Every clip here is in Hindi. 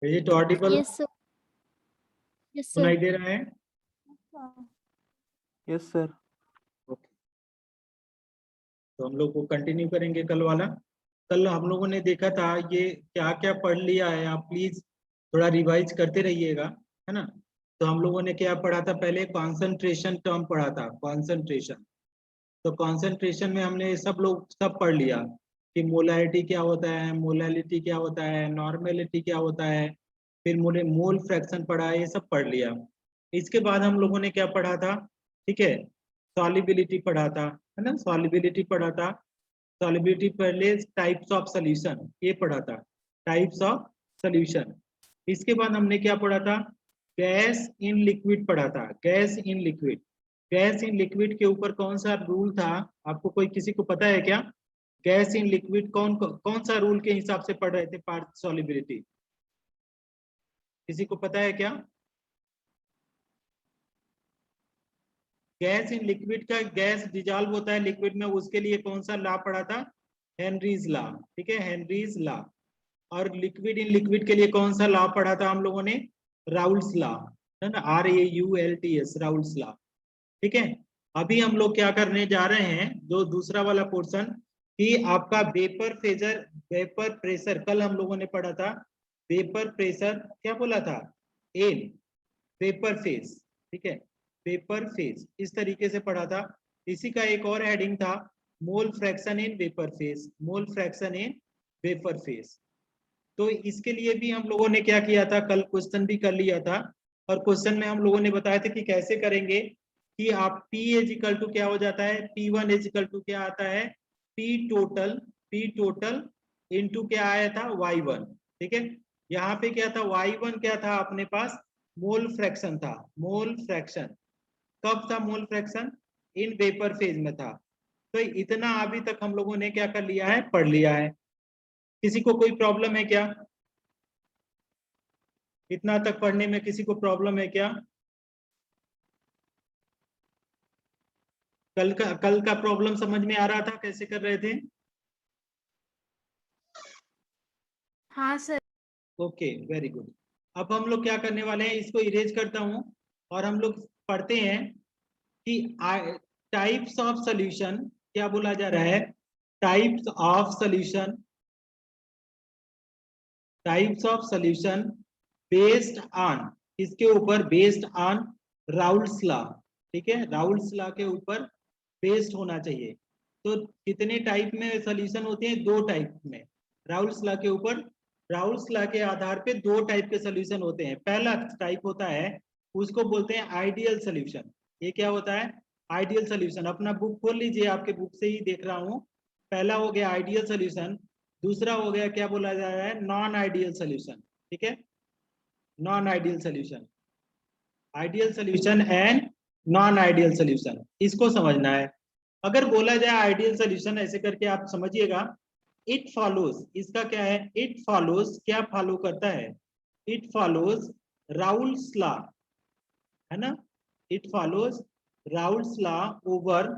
Is it Audible? Yes sir. Yes sir. सुनाई दे रहा है? Yes sir. ओके, तो हम लोग को कंटिन्यू करेंगे कल वाला। कल हम लोगों ने देखा था ये क्या क्या पढ़ लिया है, आप प्लीज थोड़ा रिवाइज करते रहिएगा, है ना। तो हम लोगों ने क्या पढ़ा था, पहले कॉन्सेंट्रेशन टर्म पढ़ा था, कॉन्सेंट्रेशन। तो कॉन्सेंट्रेशन में हमने सब लोग सब पढ़ लिया कि मोलैरिटी क्या होता है, मोलैलिटी क्या होता है, नॉर्मेलिटी क्या होता है, फिर मोल फ्रैक्शन पढ़ा है, ये सब पढ़ लिया। इसके बाद हम लोगों ने क्या पढ़ा था, ठीक है, सॉल्युबिलिटी पढ़ा था, है ना, सॉल्युबिलिटी पढ़ा था। सॉल्युबिलिटी पहले टाइप्स ऑफ सॉल्यूशन ये पढ़ा था, टाइप्स ऑफ सॉल्यूशन। इसके बाद हमने क्या पढ़ा था, गैस इन लिक्विड पढ़ा था, gas in liquid. Gas in liquid के ऊपर कौन सा रूल था, आपको कोई किसी को पता है क्या? गैस इन लिक्विड कौन कौन सा रूल के हिसाब से पढ़ रहे थे पार्ट सॉल्युबिलिटी, किसी को पता है क्या? गैस इन लिक्विड का, गैस डिजॉल्व होता है लिक्विड में, उसके लिए कौन सा लॉ पढ़ा था? हेनरीज लॉ, ठीक है, हेनरीज लॉ। और लिक्विड इन लिक्विड के लिए कौन सा लॉ पढ़ा था हम लोगों ने? राउल्स लॉ, है ना, RAULTS, राउल्स लॉ, ठीक है। अभी हम लोग क्या करने जा रहे हैं, जो दूसरा वाला पोर्शन कि आपका वेपर फेजर, वेपर प्रेशर, कल हम लोगों ने पढ़ा था वेपर प्रेशर, क्या बोला था, एल, वेपर फेज, ठीक है, वेपर फेज, इस तरीके से पढ़ा था। इसी का एक और हेडिंग था mole fraction in vapour phase, mole fraction in vapour phase. तो इसके लिए भी हम लोगों ने क्या किया था, कल क्वेश्चन भी कर लिया था। और क्वेश्चन में हम लोगों ने बताया था कि कैसे करेंगे, कि आप P इज इक्वल टू क्या हो जाता है, P1 इज इक्वल टू क्या आता है, P टोटल इनटू क्या आया था, Y1, ठीक है। यहाँ पे क्या था, Y1 क्या था अपने पास, मोल फ्रैक्शन था, मोल फ्रैक्शन। कब था mole fraction? In vapour phase में था। तो इतना अभी तक हम लोगों ने क्या कर लिया है, पढ़ लिया है। किसी को कोई प्रॉब्लम है क्या? इतना तक पढ़ने में किसी को प्रॉब्लम है क्या? कल का प्रॉब्लम समझ में आ रहा था, कैसे कर रहे थे? हाँ सर। Okay, very good. अब हम लोग क्या करने वाले हैं, इसको इरेज करता हूं और हम लोग पढ़ते हैं कि टाइप्स ऑफ सॉल्यूशन क्या बोला जा रहा है, types of solution, types of solution based on, इसके ऊपर बेस्ड ऑन राउल्स लॉ, ठीक है, राउल्स लॉ के ऊपर बेस्ड होना चाहिए। तो कितने टाइप में सॉल्यूशन होते हैं, दो टाइप में, राउल्स लॉ के ऊपर, राउल्स लॉ के आधार पे दो टाइप के सॉल्यूशन होते हैं। पहला टाइप होता है उसको बोलते हैं आइडियल सॉल्यूशन। ये क्या होता है, आइडियल सॉल्यूशन। अपना बुक खोल लीजिए, आपके बुक से ही देख रहा हूँ। पहला हो गया आइडियल सॉल्यूशन, दूसरा हो गया क्या बोला जा रहा है, नॉन आइडियल सॉल्यूशन, ठीक है, non ideal solution, ideal solution and non ideal solution, इसको समझना है। अगर बोला जाए आइडियल सॉल्यूशन, ऐसे करके आप समझिएगा, इट फॉलोज, इसका क्या है, इट फॉलोज, क्या फॉलो करता है, इट फॉलोज राउल्स लॉ, है ना, it follows Raoult's law over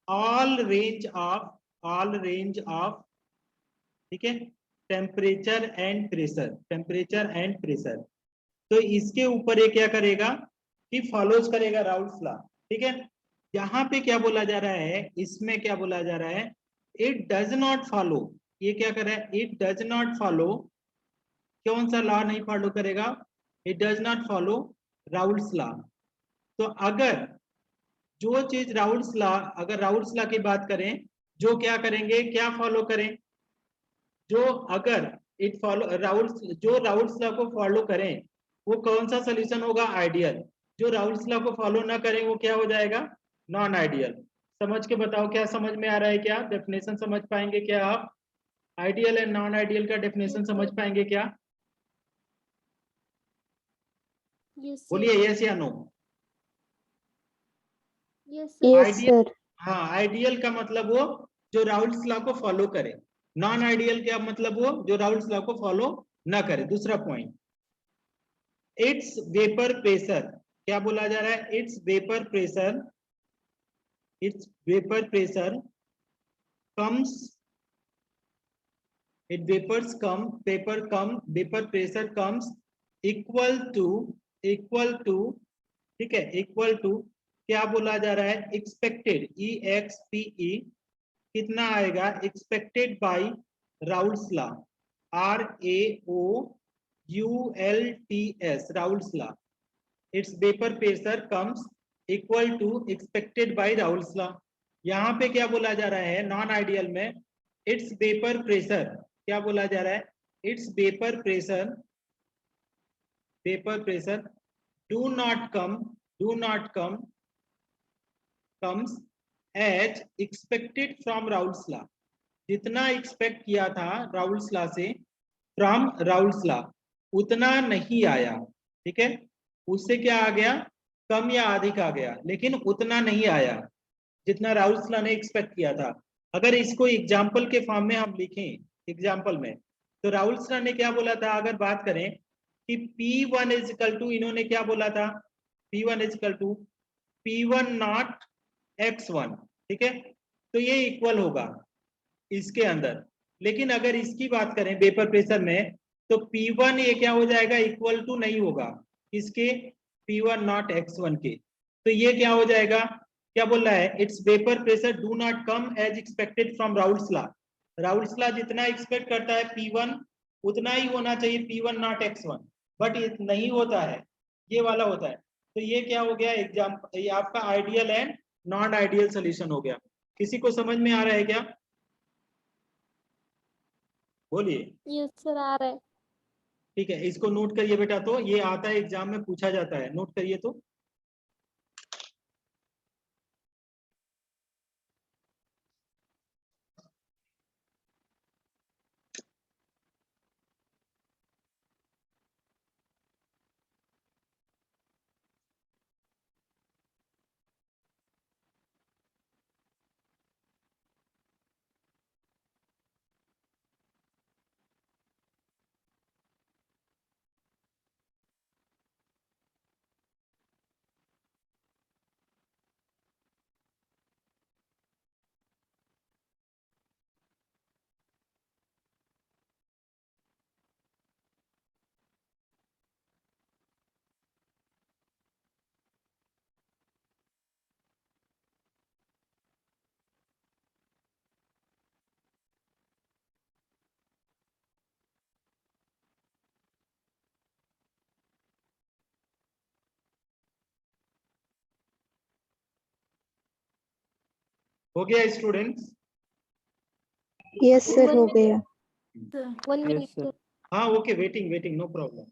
all range of, all range of, ठीक है, temperature and pressure, temperature and pressure. तो इसके ऊपर ये क्या करेगा कि फॉलोज करेगा राउल्स लॉ, ठीक है। यहाँ पे क्या बोला जा रहा है, इसमें क्या बोला जा रहा है, इट डज नॉट फॉलो, ये क्या कर रहा है, इट डज नॉट फॉलो, कौन सा लॉ नहीं फॉलो करेगा, it does not follow Raoult's law. तो अगर जो चीज राउल्स लॉ, अगर राउल्स लॉ की बात करें, जो क्या करेंगे, क्या फॉलो करें, जो अगर इट फॉलो राउल्स, जो राउल्स लॉ को फॉलो करें वो कौन सा सोल्यूशन होगा, आइडियल। जो राउल्स लॉ को फॉलो ना करें वो क्या हो जाएगा, नॉन आइडियल। समझ के बताओ, क्या समझ में आ रहा है, क्या डेफिनेशन समझ पाएंगे क्या आप, आइडियल एंड नॉन आइडियल का डेफिनेशन समझ पाएंगे क्या? यस बोलिए यस या नो। यस आइडियल, हाँ, आइडियल का मतलब वो जो राउल्स लॉ को फॉलो करे, नॉन आइडियल क्या मतलब वो जो राउल्स लॉ को फॉलो ना करे। दूसरा पॉइंट, इट्स वेपर प्रेशर, क्या बोला जा रहा है, it's vapour pressure, it's vapour pressure comes It vapor pressure comes equal to ठीक है, इक्वल टू क्या बोला जा रहा है, एक्सपेक्टेड, EXPE कितना आएगा, expected by Raoult's law, RAOULTS, Raoult's law. It's vapour pressure comes equal to expected by Raoult's law. यहाँ पे क्या बोला जा रहा है, नॉन आइडियल में इट्स वेपर प्रेशर क्या बोला जा रहा है, it's vapour pressure do not come comes as expected from Raoult's law। जितना एक्सपेक्ट किया था राउल्स लॉ से, फ्रॉम राउल्स लॉ उतना नहीं आया, ठीक है, उससे क्या आ गया, कम या अधिक आ गया, लेकिन उतना नहीं आया जितना राउल्स लॉ ने एक्सपेक्ट किया था। अगर इसको एग्जाम्पल के फॉर्म में हम लिखें, एग्जाम्पल में, तो राउल्स लॉ ने क्या बोला था, अगर बात करें कि P1 इज इक्वल टू, इन्होंने क्या बोला था, P1 is equal to P1 not X1, ठीक है, तो ये इक्वल होगा इसके अंदर। लेकिन अगर इसकी बात करें वेपर प्रेशर में, तो P1 ये क्या हो जाएगा, इक्वल टू नहीं होगा इसके, P1 नॉट X1 के, तो ये क्या हो जाएगा, क्या बोल रहा है, it's vapour pressure do not come as expected from Raoult's law. Raoult's law जितना एक्सपेक्ट करता है P1 उतना ही होना चाहिए, P1 नॉट X1, बट ये नहीं होता है, ये वाला होता है। तो ये क्या हो गया, एग्जाम्पल, ये आपका ideal and non ideal solution हो गया। किसी को समझ में आ रहा है क्या, बोलिए। यस सर, आ रहा है। ठीक है, इसको नोट करिए बेटा, तो ये आता है एग्जाम में पूछा जाता है, नोट करिए तो। हो गया स्टूडेंट्स, यस सर, हो गया। 1 मिनट sir. सर। हाँ ओके, वेटिंग, नो प्रॉब्लम।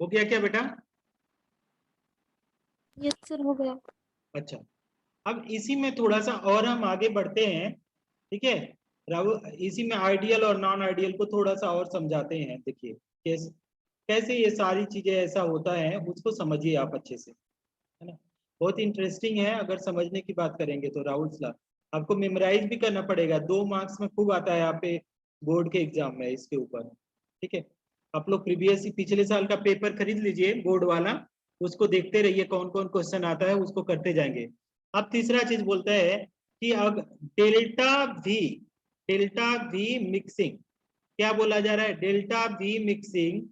हो गया क्या बेटा, यस सर, हो गया। अच्छा, अब इसी में थोड़ा सा और हम आगे बढ़ते हैं, ठीक है, इसी में आइडियल और नॉन आइडियल को थोड़ा सा और समझाते हैं। देखिए कैसे कैसे ये सारी चीजें ऐसा होता है, उसको समझिए आप अच्छे से, है ना, बहुत इंटरेस्टिंग है। अगर समझने की बात करेंगे तो राउल्स लॉ आपको मेमोराइज भी करना पड़ेगा, 2 मार्क्स में खूब आता है यहाँ पे बोर्ड के एग्जाम में इसके ऊपर, ठीक है। आप लोग प्रीवियस पिछले साल का पेपर खरीद लीजिए बोर्ड वाला, उसको देखते रहिए कौन कौन क्वेश्चन आता है, उसको करते जाएंगे। अब तीसरा चीज बोलता है कि अब डेल्टा वी मिक्सिंग, क्या बोला जा रहा है, डेल्टा वी मिक्सिंग,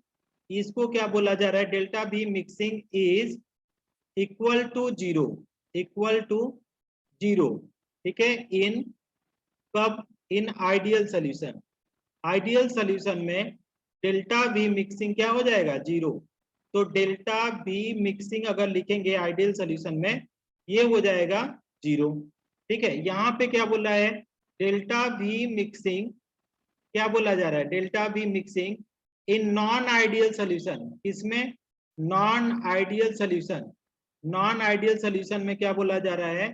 इसको क्या बोला जा रहा है, delta V mixing is equal to zero, ठीक है, इन कब, in ideal solution. Ideal solution में डेल्टा वी मिक्सिंग क्या हो जाएगा, जीरो। तो डेल्टा V मिक्सिंग अगर लिखेंगे आइडियल सोल्यूशन में, ये हो जाएगा 0। ठीक है, यहाँ पे क्या बोला है, डेल्टा V मिक्सिंग, क्या बोला जा रहा है, delta V mixing in non ideal solution. इसमें non ideal solution, non ideal solution में क्या बोला जा रहा है,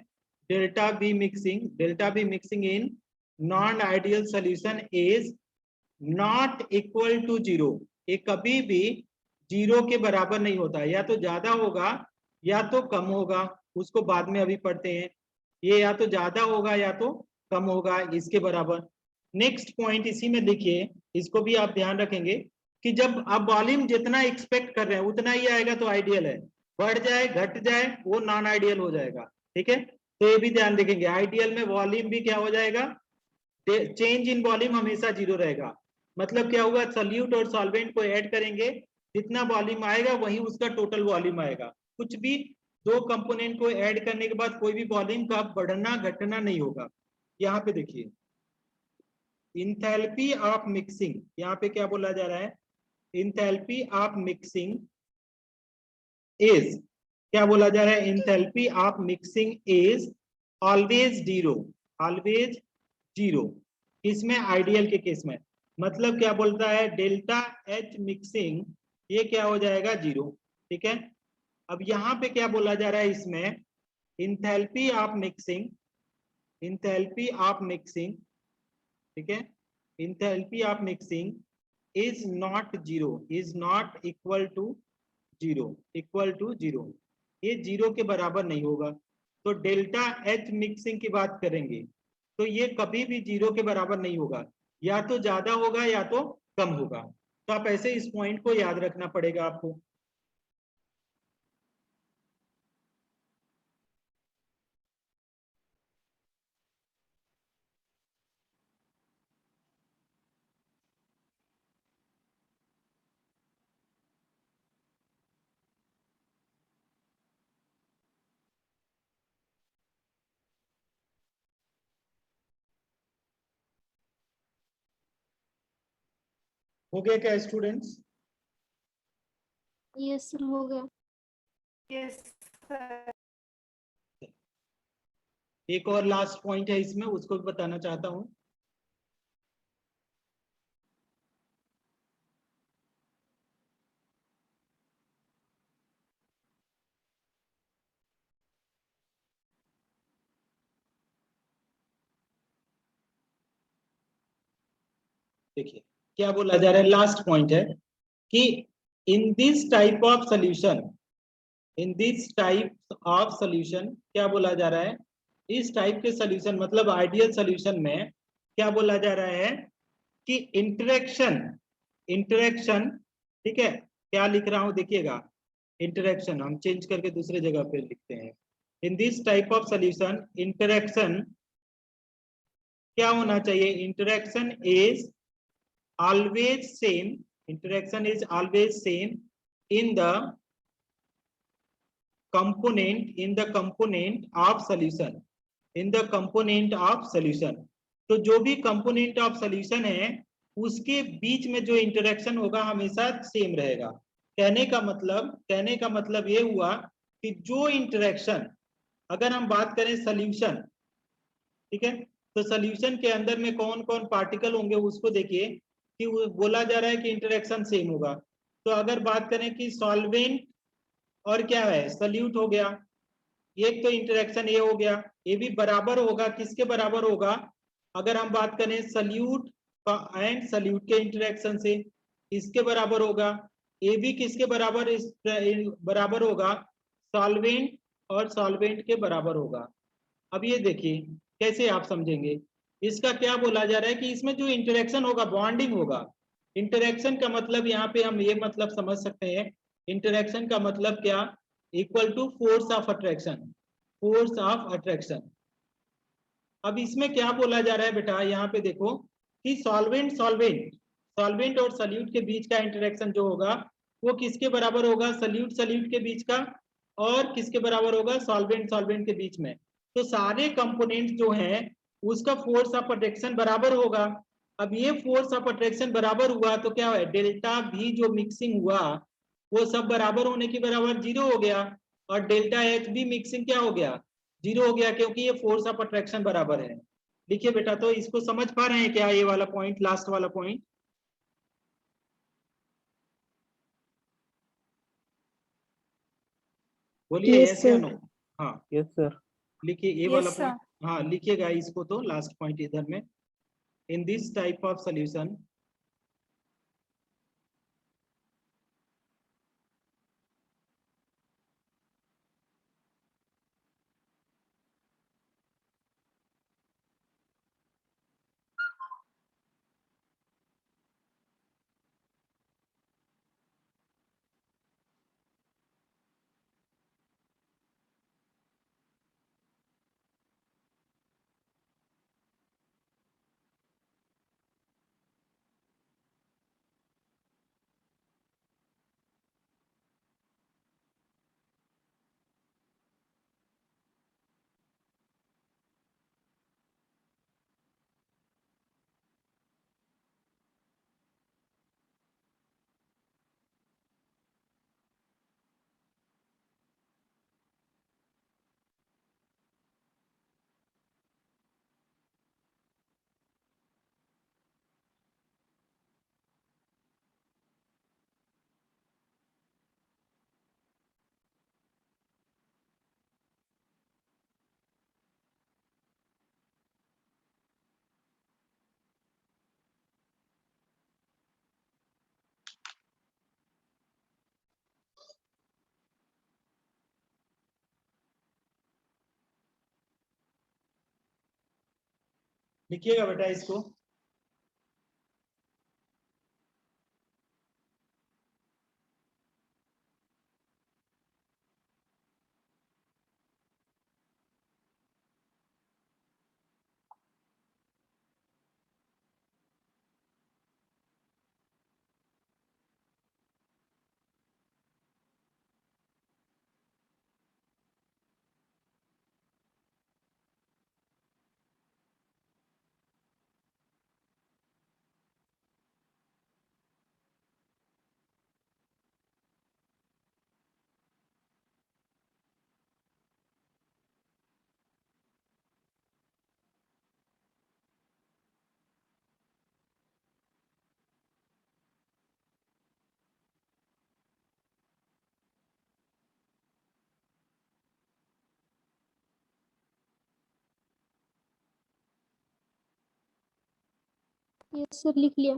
delta V mixing in non ideal solution is not equal to 0। ये कभी भी 0 के बराबर नहीं होता, या तो ज्यादा होगा या तो कम होगा, उसको बाद में अभी पढ़ते हैं। ये या तो ज्यादा होगा या तो कम होगा इसके बराबर। नेक्स्ट पॉइंट इसी में लिखिए, इसको भी आप ध्यान रखेंगे कि जब आप वॉल्यूम जितना एक्सपेक्ट कर रहे हैं उतना ही आएगा तो आइडियल है, बढ़ जाए घट जाए वो नॉन आइडियल हो जाएगा। ठीक है, तो ये भी ध्यान रखेंगे, आइडियल में वॉल्यूम भी क्या हो जाएगा, चेंज इन वॉल्यूम हमेशा 0 रहेगा। मतलब क्या होगा, सॉल्यूट और सॉल्वेंट को ऐड करेंगे, जितना वॉल्यूम आएगा वही उसका टोटल वॉल्यूम आएगा। कुछ भी दो कंपोनेंट को ऐड करने के बाद कोई भी वॉल्यूम का बढ़ना घटना नहीं होगा। यहाँ पे देखिए इंथैल्पी ऑफ मिक्सिंग, यहाँ पे क्या बोला जा रहा है, इंथैल्पी ऑफ मिक्सिंग इज, क्या बोला जा रहा है, enthalpy of mixing is always 0, always 0। इसमें आइडियल के केस में मतलब क्या बोलता है, डेल्टा H मिक्सिंग ये क्या हो जाएगा 0। ठीक है, अब यहाँ पे क्या बोला जा रहा है, इसमें enthalpy of mixing, enthalpy of mixing, ठीक है, enthalpy of mixing is not 0, is not equal to 0, equal to 0, ये 0 के बराबर नहीं होगा। तो डेल्टा H मिक्सिंग की बात करेंगे तो ये कभी भी 0 के बराबर नहीं होगा, या तो ज्यादा होगा या तो कम होगा। तो आप ऐसे इस पॉइंट को याद रखना पड़ेगा आपको। हो गया क्या स्टूडेंट्स? यस सर हो गया। Yes sir. एक और लास्ट पॉइंट है इसमें, उसको भी बताना चाहता हूं। देखिए क्या बोला जा रहा है, लास्ट पॉइंट है कि in this type of solution, in this type of solution क्या बोला जा रहा है, इस टाइप के सोल्यूशन मतलब आइडियल सोल्यूशन में क्या बोला जा रहा है कि इंटरेक्शन, इंटरेक्शन, ठीक है, क्या लिख रहा हूं देखिएगा, इंटरेक्शन हम चेंज करके दूसरे जगह पे लिखते हैं। In this type of solution interaction क्या होना चाहिए, interaction is always same, interaction is always same in the component, in the component of solution, in the component of solution। तो जो भी component of solution है उसके बीच में जो इंटरेक्शन होगा हमेशा सेम रहेगा। कहने का मतलब ये हुआ कि जो इंटरेक्शन, अगर हम बात करें सोल्यूशन, ठीक है, तो सोल्यूशन के अंदर में कौन कौन पार्टिकल होंगे उसको देखिए कि बोला जा रहा है कि इंटरेक्शन सेम होगा। तो अगर बात करें कि सॉल्वेंट और क्या है सल्यूट हो गया, एक तो इंटरेक्शन ये हो गया, ये भी बराबर होगा, किसके बराबर होगा, अगर हम बात करें सल्यूट एंड सल्यूट के इंटरेक्शन से इसके बराबर होगा, ये भी किसके बराबर, इस बराबर होगा सॉल्वेंट और सॉल्वेंट के बराबर होगा। अब ये देखिए कैसे आप समझेंगे, इसका क्या बोला जा रहा है कि इसमें जो इंटरेक्शन होगा बॉन्डिंग होगा। इंटरेक्शन का मतलब यहाँ पे हम ये मतलब समझ सकते हैं, इंटरेक्शन का मतलब क्या, equal to force of attraction, force of attraction. अब इसमें क्या बोला जा रहा है बेटा, यहाँ पे देखो कि सॉल्वेंट सॉल्वेंट, सॉल्वेंट और सल्यूट के बीच का इंटरेक्शन जो होगा वो किसके बराबर होगा, सल्यूट सल्यूट के बीच का, और किसके बराबर होगा, सॉल्वेंट सॉल्वेंट के बीच में। तो सारे कंपोनेंट जो हैं उसका फोर्स ऑफ अट्रैक्शन बराबर होगा। अब ये फोर्स ऑफ अट्रैक्शन बराबर हुआ तो क्या है, डेल्टा V जो मिक्सिंग हुआ वो सब बराबर होने के बराबर 0 हो गया, और डेल्टा एच भी मिक्सिंग क्या हो गया, 0 हो गया, क्योंकि ये फोर्स ऑफ अट्रैक्शन बराबर है। लिखिए बेटा, तो इसको समझ पा रहे हैं क्या, ये वाला पॉइंट, लास्ट वाला पॉइंट? बोलिए Yes, यस या sir. नो। हाँ यस सर। लिखिए ये Yes, वाला sir. पॉइंट, हाँ लिखिएगा इसको, तो लास्ट पॉइंट इधर में, in this type of solution लिखिएगा बेटा इसको। यस सर, लिख लिया।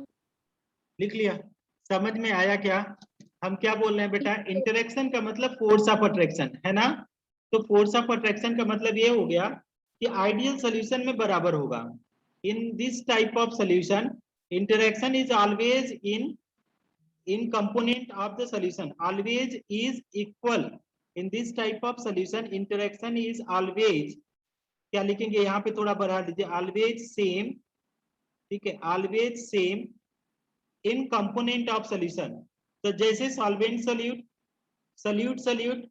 लिख लिया? समझ में आया क्या? हम क्या बोल रहे हैं बेटा, इंटरेक्शन का मतलब फोर्स ऑफ अट्रैक्शन है ना, तो फोर्स ऑफ अट्रैक्शन का मतलब ये हो गया कि आइडियल सॉल्यूशन में बराबर होगा। In this type of solution interaction is always in component of the solution always is equal। in this type of solution interaction is always, क्या लिखेंगे यहाँ पे थोड़ा बढ़ा दीजिए, always same, ठीक है, always same in component of solution। तो जैसे solvent solute, solute solute,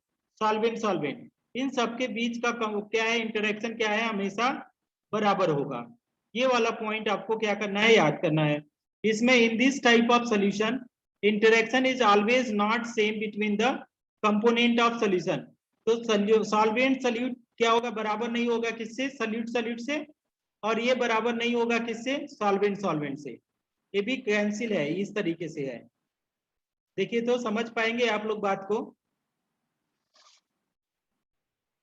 solvent solvent, इन सबके बीच का क्या है, इंटरेक्शन क्या है, हमेशा बराबर होगा। ये वाला पॉइंट आपको क्या करना है, याद करना है। इसमें in this type of solution interaction is always not same between the component of solution। तो solvent solute क्या होगा, बराबर नहीं होगा किससे, solute solute से, और ये बराबर नहीं होगा किससे, solvent solvent से। ये भी कैंसिल है, इस तरीके से है। देखिए तो समझ पाएंगे आप लोग बात को,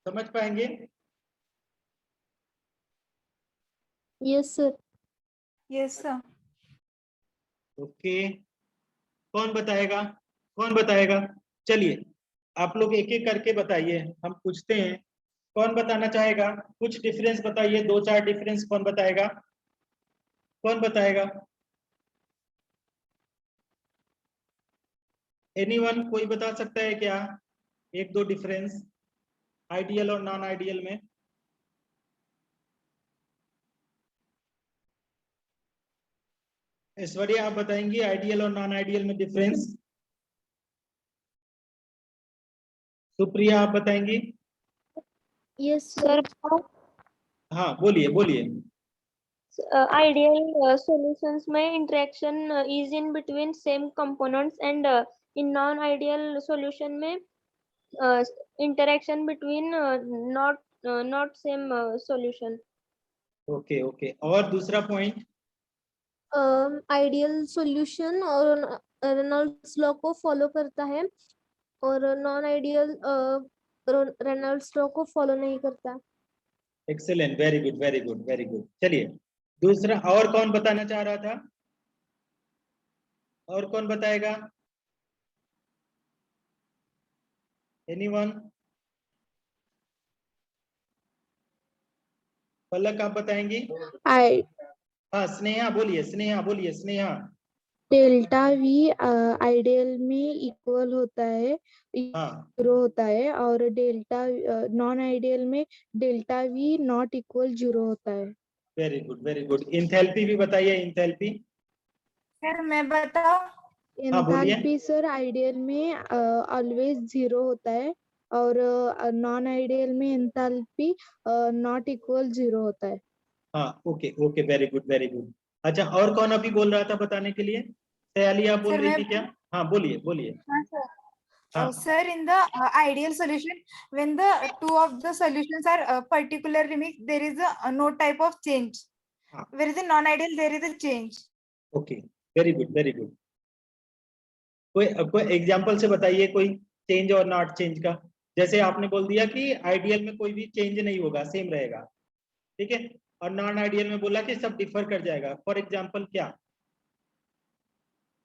समझ पाएंगे? Yes sir. Yes, sir. Okay, कौन बताएगा, कौन बताएगा? चलिए आप लोग एक एक करके बताइए, हम पूछते हैं, कौन बताना चाहेगा? कुछ डिफरेंस बताइए, दो चार डिफरेंस कौन बताएगा, कौन बताएगा? एनीवन, कोई बता सकता है क्या एक दो डिफरेंस आइडियल और नॉन आइडियल में? ऐश्वर्या आप बताएंगी आइडियल और नॉन आइडियल में डिफरेंस? सुप्रिया आप बताएंगी? Yes sir. हाँ बोलिए बोलिए। आइडियल सॉल्यूशंस में interaction is in between same components and in non ideal solution में interaction between not same solution. Okay okay, और दूसरा पॉइंट? आइडियल सॉल्यूशन और रेनॉल्ड्स लॉ को फॉलो करता है और नॉन आइडियल रेनॉल्ड्स लॉ को फॉलो नहीं करता। Excellent, very good very good very good. चलिए दूसरा, और कौन बताना चाह रहा था? और कौन बताएगा? एनीवन? पलक आप बताएंगी? आई हाँ स्नेहा बोलिए, स्नेहा बोलिए, स्नेहा। डेल्टा वी आइडियल में इक्वल होता है, हाँ जीरो होता है, और डेल्टा नॉन आइडियल में delta we not equal zero होता है। Very good very good. Enthalpy भी बताइए, इंथैल्पी। सर मैं बताओ। हाँ बोलिए। एंथैल्पी सर आइडियल में ऑलवेज जीरो होता है और नॉन आइडियल में एंथैल्पी नॉट इक्वल जीरो होता है। हाँ okay okay, very good very good. अच्छा, और कौन अभी बोल रहा था बताने के लिए? सयाली आप बोल सर रही मैं थी क्या? हाँ बोलिए बोलिए। हाँ सर। हाँ Sir, in the ideal solution, when the two of the solutions are particularly mixed, there is a no type of change. हाँ Whereas in non-ideal, there is a change. Okay, very good very good. कोई एग्जांपल से बताइए कोई चेंज और नॉट चेंज का। जैसे आपने बोल दिया कि आइडियल में कोई भी चेंज नहीं होगा, सेम रहेगा, ठीक है, और नॉन आइडियल में बोला कि सब डिफर कर जाएगा। फॉर एग्जांपल क्या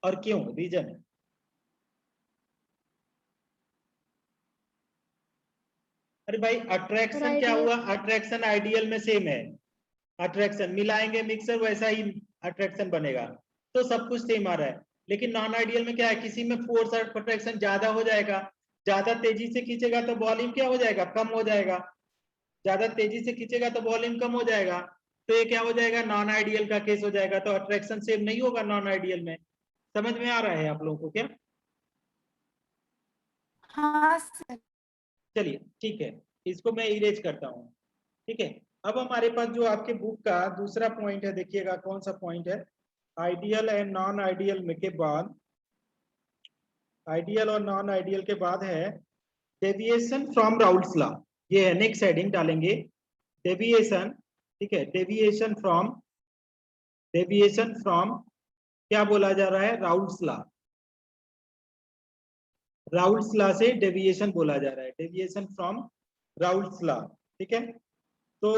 और क्यों, रीजन? अरे भाई अट्रैक्शन क्या आइडियल हुआ? अट्रैक्शन आइडियल में सेम है, अट्रैक्शन मिलाएंगे मिक्सर वैसा ही अट्रैक्शन बनेगा, तो सब कुछ सेम आ रहा है। लेकिन नॉन आइडियल में क्या है, किसी में फोर्स और अट्रैक्शन ज्यादा हो जाएगा, ज्यादा तेजी से खींचेगा तो वॉल्यूम क्या हो जाएगा, कम हो जाएगा, ज्यादा तेजी से खींचेगा तो वॉल्यूम कम हो जाएगा, तो ये क्या हो जाएगा, नॉन आइडियल का केस हो जाएगा। तो अट्रैक्शन सेम नहीं होगा नॉन आइडियल में। समझ में आ रहा है आप लोगों को क्या? हाँ सर। चलिए ठीक है, इसको मैं इरेज करता हूँ, ठीक है। अब हमारे पास जो आपके बुक का दूसरा पॉइंट है, देखिएगा कौन सा पॉइंट है। आइडियल एंड नॉन आइडियल में के बाद, आइडियल और नॉन आइडियल के बाद है डेविएशन फ्रॉम राउल्ट्स लॉ। ये है, नेक्स्ट हेडिंग डालेंगे डेविएशन, ठीक है, डेविएशन फ्रॉम क्या बोला जा रहा है, राउल्ट्स लॉ। राउल्ट्स लॉ से डेविएशन बोला जा रहा है, डेविएशन फ्रॉम राउल्ट्स लॉ, ठीक है। तो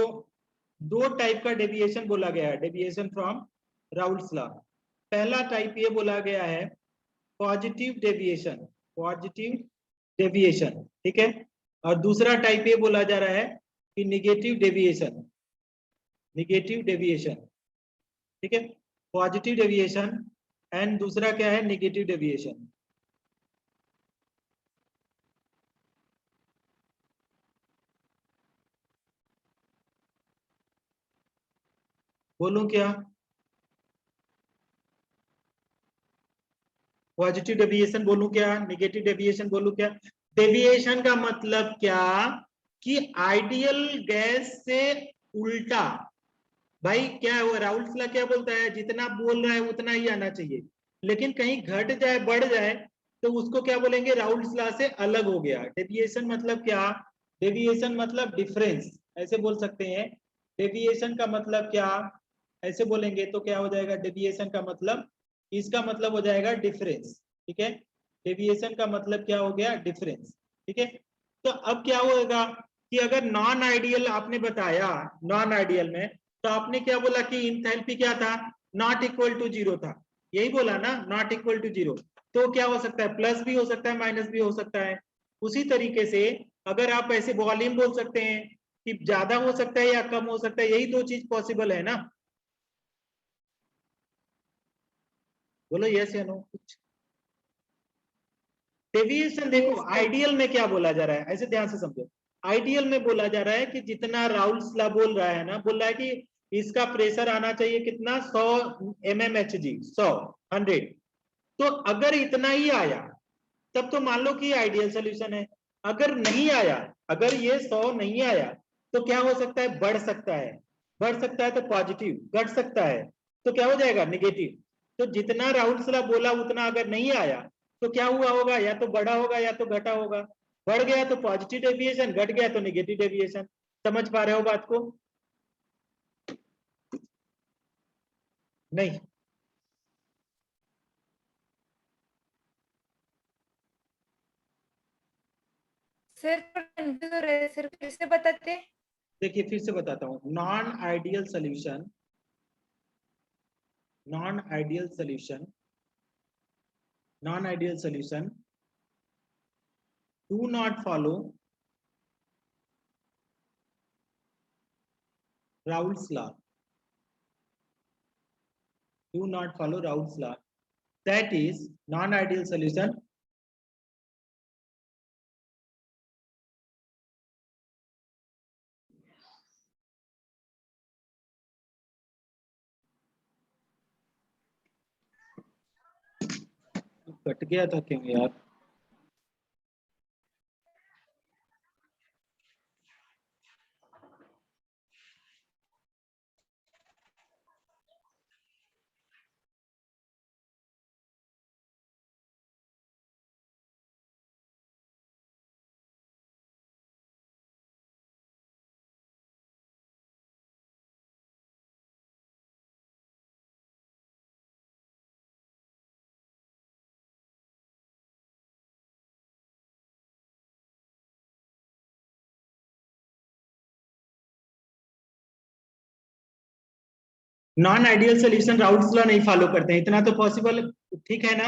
दो टाइप का डेविएशन बोला गया है, डेविएशन फ्रॉम राउल्ट्स लॉ। पहला टाइप ये बोला गया है पॉजिटिव डेविएशन, पॉजिटिव डेविएशन, ठीक है। और दूसरा टाइप ये बोला जा रहा है कि निगेटिव डेविएशन, निगेटिव डेविएशन, ठीक है। पॉजिटिव डेविएशन एंड दूसरा क्या है, निगेटिव डेविएशन। बोलूं क्या? पॉजिटिव डेविएशन बोलूं क्या, निगेटिव डेविएशन बोलूं क्या? डेविएशन का मतलब क्या कि आइडियल गैस से उल्टा। भाई क्या हुआ, राउल्ट्स लॉ क्या बोलता है, जितना बोल रहा है उतना ही आना चाहिए, लेकिन कहीं घट जाए बढ़ जाए तो उसको क्या बोलेंगे, राउल्ट्स लॉ से अलग हो गया। डेविएशन मतलब क्या, डेविएशन मतलब डिफरेंस, ऐसे बोल सकते हैं। डेविएशन का मतलब क्या, ऐसे बोलेंगे तो क्या हो जाएगा, डेविएशन का मतलब, इसका मतलब हो जाएगा डिफरेंस, ठीक है। डेविएशन का मतलब क्या हो गया, डिफरेंस, ठीक है। तो अब क्या होगा कि अगर नॉन आइडियल आपने बताया, नॉन आइडियल में तो आपने क्या बोला कि इंथैल्पी क्या था, नॉट इक्वल टू जीरो था, यही बोला ना, नॉट इक्वल टू जीरो। तो क्या हो सकता है, प्लस भी हो सकता है माइनस भी हो सकता है। उसी तरीके से अगर आप ऐसे वॉल्यूम बोल सकते हैं कि ज्यादा हो सकता है या कम हो सकता है, यही दो चीज पॉसिबल है ना। बोलो यस या नो कुछ। डेविएशन देखो, आइडियल में क्या बोला जा रहा है, ऐसे ध्यान से समझो। आइडियल में बोला जा रहा है कि जितना राउल्ट्स लॉ बोल रहा है ना, बोल रहा है कि इसका प्रेशर आना चाहिए कितना, 100 mmHg, 100। तो अगर इतना ही आया तब तो मान लो कि आइडियल सोल्यूशन है। अगर नहीं आया, अगर ये 100 नहीं आया तो क्या हो सकता है, बढ़ सकता है, बढ़ सकता है तो पॉजिटिव, घट सकता है तो क्या हो जाएगा, निगेटिव। तो जितना राउल्ट्स लॉ बोला उतना अगर नहीं आया तो क्या हुआ होगा, या तो बढ़ा होगा या तो घटा होगा। बढ़ गया तो पॉजिटिव डेविएशन, घट गया तो नेगेटिव डेविएशन। समझ पा रहे हो बात को? नहीं? सर कंफ्यूज हो रहे हैं सर, फिर से बताते। देखिए फिर से बताता हूं। Non ideal solution, non ideal solution, non ideal solution do not follow Raoult's law, do not follow Raoult's law. That is non-ideal solution. Cut गया था क्यों यार? Non ideal solution Raoult's law नहीं फॉलो करते हैं, इतना तो पॉसिबल, ठीक है ना?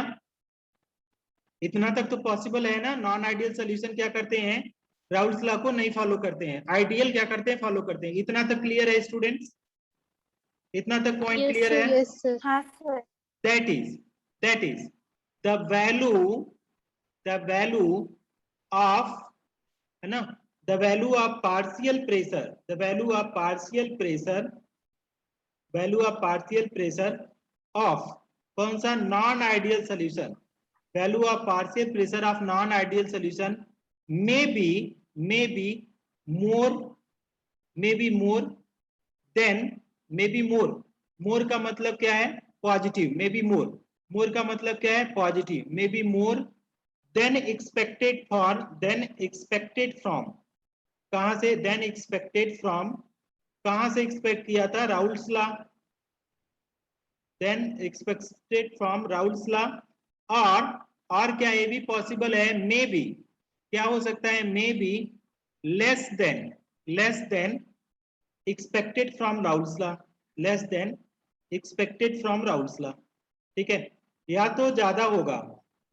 इतना तक तो पॉसिबल है ना? नॉन आइडियल सोल्यूशन क्या करते हैं? राउल्ट्स लॉ को नहीं फॉलो करते हैं। आइडियल क्या करते हैं? फॉलो करते हैं। इतना तक क्लियर है स्टूडेंट्स? इतना तक पॉइंट Yes, क्लियर sir. है? Yes, sir. हाँ sir. that is the value of, है ना, the value of partial pressure, the value of partial pressure, value of partial pressure of कौन सा? Non ideal solution. Value of partial pressure of non ideal solution may be more, may be more than, may be more. More का मतलब क्या है? Positive. May be more, more का मतलब क्या है? Positive. May be more than expected for, then expected from, कहां से? देन एक्सपेक्टेड फ्रॉम, कहां से एक्सपेक्ट किया था? Raoult's law. Then expected from Raoult's law. और क्या ये भी पॉसिबल है? मे बी, क्या हो सकता है? May be less than expected from Raoult's law, less than expected from Raoult's law। ठीक है? या तो ज्यादा होगा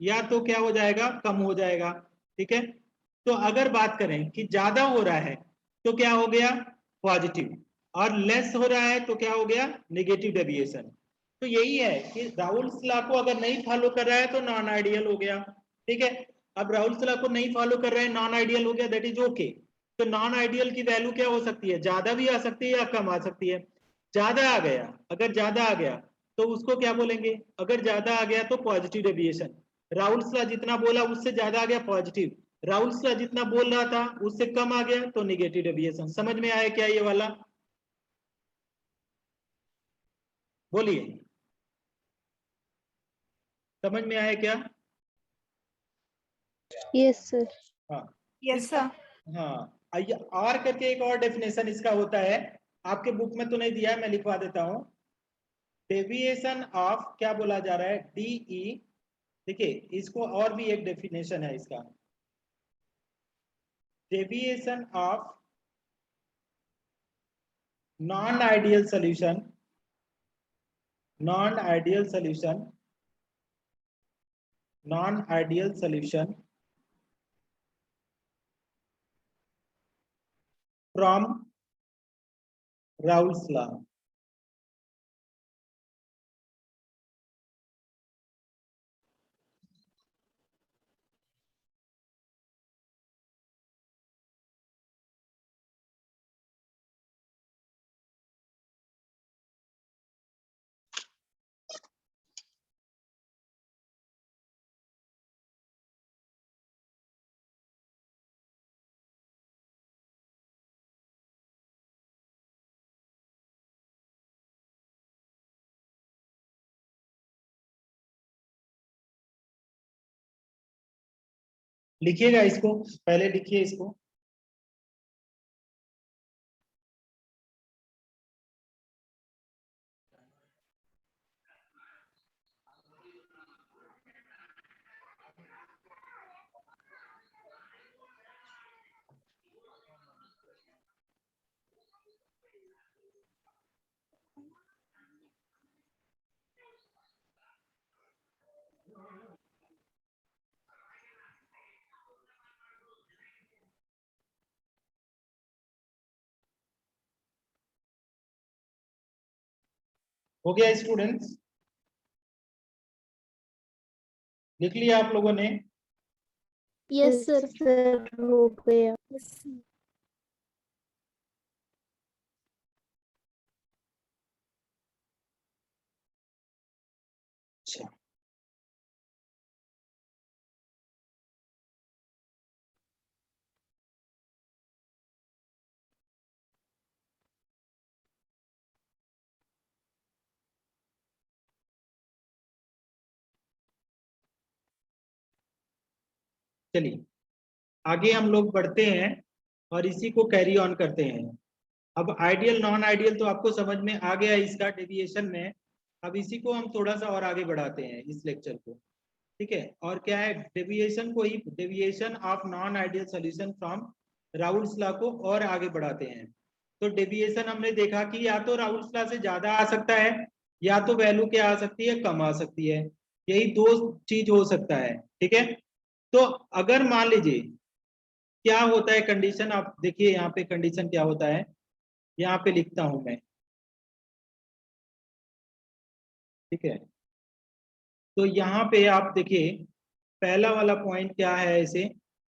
या तो क्या हो जाएगा? कम हो जाएगा। ठीक है? तो अगर बात करें कि ज्यादा हो रहा है तो क्या हो गया? पॉजिटिव। और लेस हो रहा है तो क्या हो गया? Negative deviation. तो यही है कि राउल्ट्स लॉ को अगर नहीं फॉलो कर रहा है तो नॉन आइडियल हो गया। ठीक है? अब राउल्ट्स लॉ को नहीं फॉलो कर रहे हैं, नॉन आइडियल हो गया, दैट इज ओके। तो नॉन आइडियल की वैल्यू क्या हो सकती है? ज्यादा भी आ सकती है या कम आ सकती है। ज्यादा आ गया, अगर ज्यादा आ गया तो उसको क्या बोलेंगे? अगर ज्यादा आ गया तो पॉजिटिव डेविएशन। राउल्ट्स लॉ जितना बोला उससे ज्यादा आ गया, पॉजिटिव। राउल्ट्स लॉ जितना बोल रहा था उससे कम आ गया तो निगेटिव डेविएशन। समझ में आया क्या ये वाला? बोलिए, समझ में आया क्या? Yes, sir. हाँ यस इसका, सर। हाँ आइए, और करके एक और डेफिनेशन इसका होता है, आपके बुक में तो नहीं दिया है, मैं लिखवा देता हूं। डेविएशन ऑफ, क्या बोला जा रहा है? डीई। देखिए इसको और भी एक डेफिनेशन है इसका, deviation of non ideal solution, non ideal solution, non ideal solution from Raoult's law. लिखिएगा इसको, पहले लिखिए इसको। हो गया स्टूडेंट्स? लिख लिया आप लोगों ने? Yes sir. सर हो गया। अच्छा, चलिए आगे हम लोग बढ़ते हैं और इसी को कैरी ऑन करते हैं। अब आइडियल नॉन आइडियल तो आपको समझ में आ गया इसका डेविएशन में। अब इसी को हम थोड़ा सा और आगे बढ़ाते हैं इस लेक्चर को, ठीक है। और क्या है, डेविएशन को ही, deviation of non ideal solution from Raoult's law को और आगे बढ़ाते हैं। तो डेविएशन हमने देखा कि या तो राउल्स लॉ से ज्यादा आ सकता है, या तो वैल्यू क्या आ सकती है, कम आ सकती है। यही दो चीज हो सकता है, ठीक है। तो अगर मान लीजिए क्या होता है कंडीशन, आप देखिए यहाँ पे कंडीशन क्या होता है, यहाँ पे लिखता हूं मैं, ठीक है। तो यहाँ पे आप देखिए पहला वाला पॉइंट क्या है ऐसे,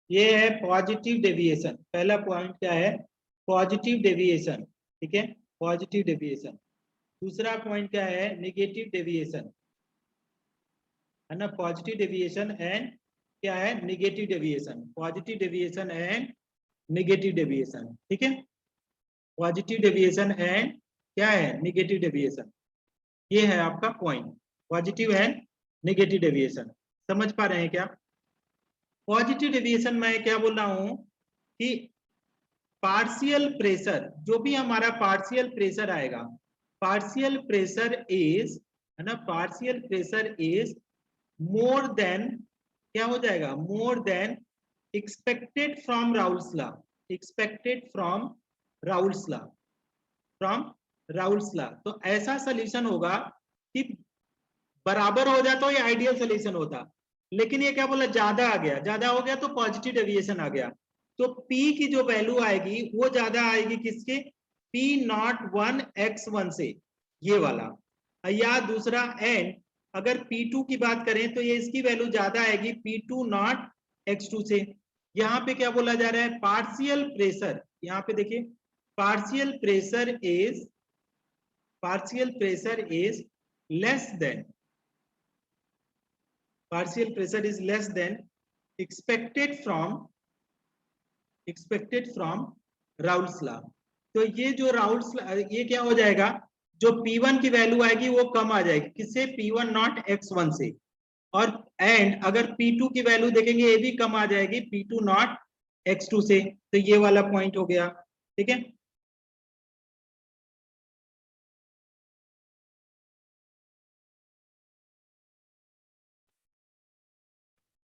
ये है पॉजिटिव डेविएशन। पहला पॉइंट क्या है, पॉजिटिव डेविएशन, ठीक है, पॉजिटिव डेविएशन। दूसरा पॉइंट क्या है, नेगेटिव डेविएशन, है ना। पॉजिटिव डेविएशन एंड क्या है, negative deviation. Positive deviation and negative deviation, ठीक है। पॉजिटिव डेविएशन एंड क्या है, नेगेटिव डेविएशन। ये है आपका point, positive and negative deviation. समझ पा रहे हैं क्या? पॉजिटिव डेविएशन मैं क्या बोल रहा हूं कि पार्शियल प्रेशर, जो भी हमारा पार्शियल प्रेशर आएगा, पार्शियल प्रेशर इज, है ना, partial pressure is more than, क्या हो जाएगा, more than expected from Raoult's law, expected from Raoult's law, from Raoult's law. तो ऐसा सोल्यूशन होगा कि बराबर हो जाता, तो ये आइडियल सोल्यूशन होता। लेकिन ये क्या बोला, ज्यादा आ गया, ज्यादा हो गया तो पॉजिटिव डेविएशन आ गया। तो P की जो वैल्यू आएगी वो ज्यादा आएगी किसके, P0(1)(x1) से, ये वाला। या दूसरा एंड, अगर P2 की बात करें तो ये इसकी वैल्यू ज्यादा आएगी P2(0)(x2) से। यहाँ पे क्या बोला जा रहा है, पार्शियल प्रेशर, यहाँ पे देखिए partial pressure is less than, partial pressure is less than expected from Raoult's law. तो ये जो राउल्स, ये क्या हो जाएगा, जो P1 की वैल्यू आएगी वो कम आ जाएगी, किससे, P1(0)(x1) से। और एंड अगर P2 की वैल्यू देखेंगे ये भी कम आ जाएगी P2(0)(x2) से। तो ये वाला पॉइंट हो गया, ठीक है।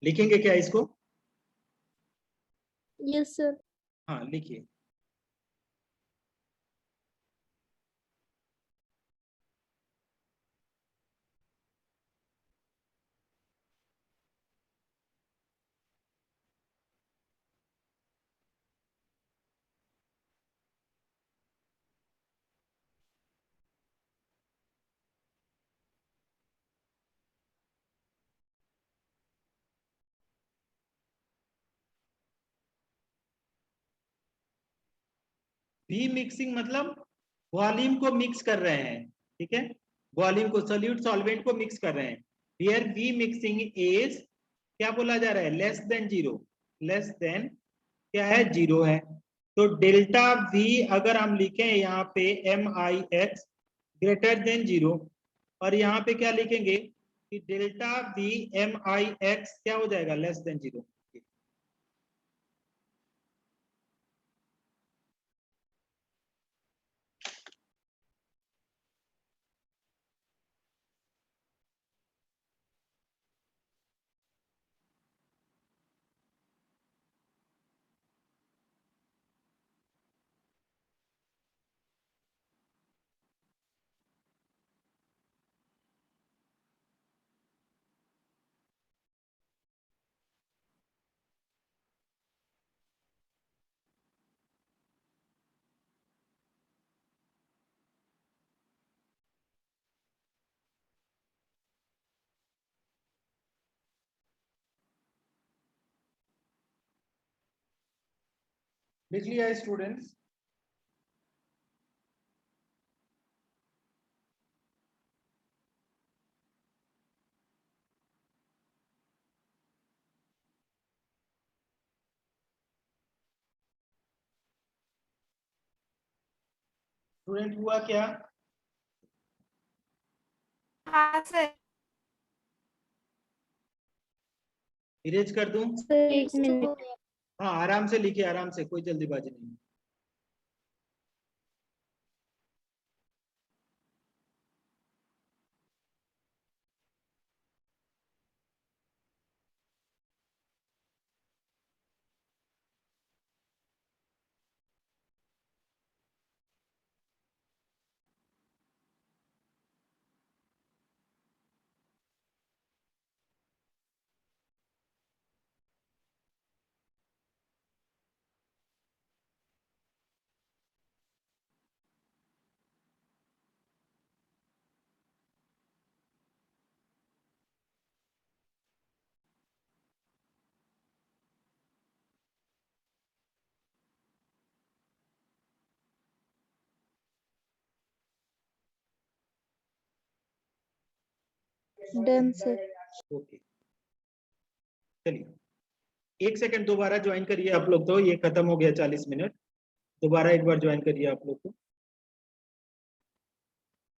लिखेंगे क्या इसको? Yes sir. हाँ लिखिए। वी मिक्सिंग मतलब वॉल्यूम को मिक्स कर रहे हैं, ठीक है, वॉल्यूम को, सोल्यूट सॉल्वेंट को मिक्स कर रहे हैं। हियर वी मिक्सिंग इज, क्या बोला जा रहा है, less than zero, less than क्या है, जीरो है। तो डेल्टा वी अगर हम लिखें यहाँ पे MIX ग्रेटर देन जीरो, और यहाँ पे क्या लिखेंगे कि डेल्टा वी MIX क्या हो जाएगा, लेस देन जीरो। लिख लिया स्टूडेंट्स? स्टूडेंट हुआ क्या? हाँ सर। इरेज कर दूं? एक मिनट। हाँ आराम से लिखिए, आराम से, कोई जल्दीबाजी नहीं। Done sir. ओके चलिए 1 सेकंड दोबारा ज्वाइन करिए आप लोग, तो ये खत्म हो गया 40 मिनट। दोबारा एक बार ज्वाइन करिए आप लोग को।